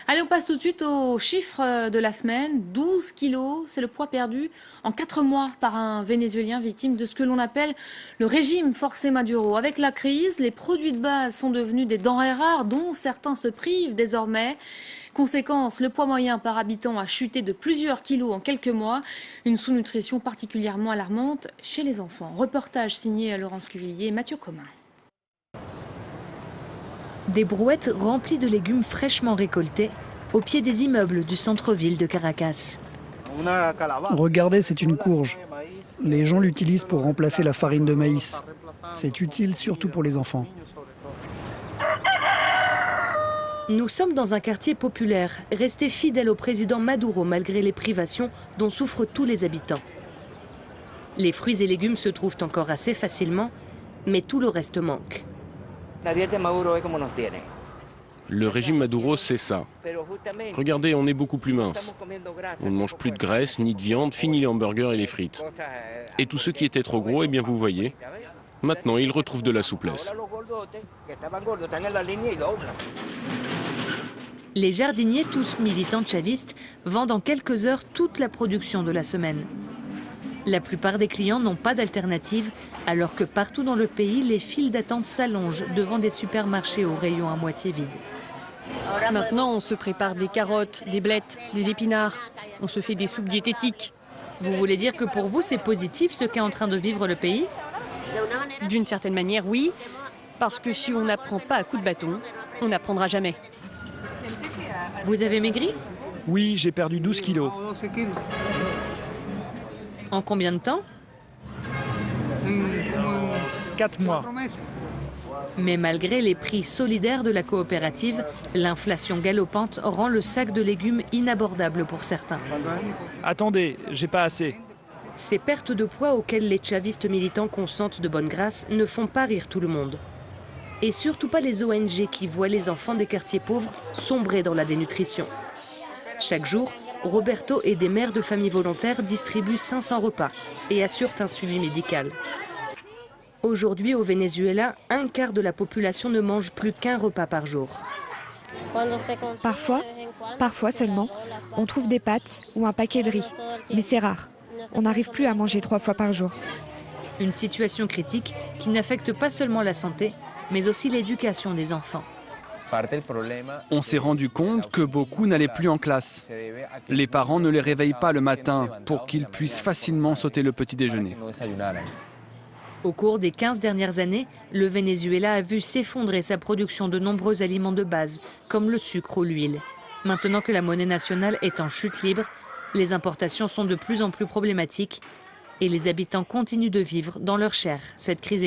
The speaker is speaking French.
Allez, on passe tout de suite aux chiffres de la semaine. 12 kilos, c'est le poids perdu en 4 mois par un Vénézuélien victime de ce que l'on appelle le régime forcé Maduro. Avec la crise, les produits de base sont devenus des denrées rares dont certains se privent désormais. Conséquence, le poids moyen par habitant a chuté de plusieurs kilos en quelques mois. Une sous-nutrition particulièrement alarmante chez les enfants. Reportage signé Laurence Cuvillier et Mathieu Comin. Des brouettes remplies de légumes fraîchement récoltés au pied des immeubles du centre-ville de Caracas. Regardez, c'est une courge. Les gens l'utilisent pour remplacer la farine de maïs. C'est utile surtout pour les enfants. Nous sommes dans un quartier populaire, resté fidèle au président Maduro malgré les privations dont souffrent tous les habitants. Les fruits et légumes se trouvent encore assez facilement, mais tout le reste manque. Le régime Maduro, c'est ça. Regardez, on est beaucoup plus mince. On ne mange plus de graisse ni de viande, fini les hamburgers et les frites. Et tous ceux qui étaient trop gros, eh bien vous voyez, maintenant ils retrouvent de la souplesse. Les jardiniers, tous militants chavistes, vendent en quelques heures toute la production de la semaine. La plupart des clients n'ont pas d'alternative, alors que partout dans le pays, les files d'attente s'allongent devant des supermarchés aux rayons à moitié vides. Maintenant, on se prépare des carottes, des blettes, des épinards. On se fait des soupes diététiques. Vous voulez dire que pour vous, c'est positif ce qu'est en train de vivre le pays? D'une certaine manière, oui. Parce que si on n'apprend pas à coups de bâton, on n'apprendra jamais. Vous avez maigri? Oui, j'ai perdu 12 kilos. En combien de temps? 4 mois. Mais malgré les prix solidaires de la coopérative, l'inflation galopante rend le sac de légumes inabordable pour certains. Attendez, j'ai pas assez. Ces pertes de poids auxquelles les chavistes militants consentent de bonne grâce ne font pas rire tout le monde. Et surtout pas les ONG qui voient les enfants des quartiers pauvres sombrer dans la dénutrition. Chaque jour, Roberto et des mères de familles volontaires distribuent 500 repas et assurent un suivi médical. Aujourd'hui, au Venezuela, un quart de la population ne mange plus qu'un repas par jour. Parfois seulement, on trouve des pâtes ou un paquet de riz. Mais c'est rare. On n'arrive plus à manger 3 fois par jour. Une situation critique qui n'affecte pas seulement la santé, mais aussi l'éducation des enfants. On s'est rendu compte que beaucoup n'allaient plus en classe. Les parents ne les réveillent pas le matin pour qu'ils puissent facilement sauter le petit déjeuner. Au cours des 15 dernières années, le Venezuela a vu s'effondrer sa production de nombreux aliments de base, comme le sucre ou l'huile. Maintenant que la monnaie nationale est en chute libre, les importations sont de plus en plus problématiques et les habitants continuent de vivre dans leur chair cette crise économique.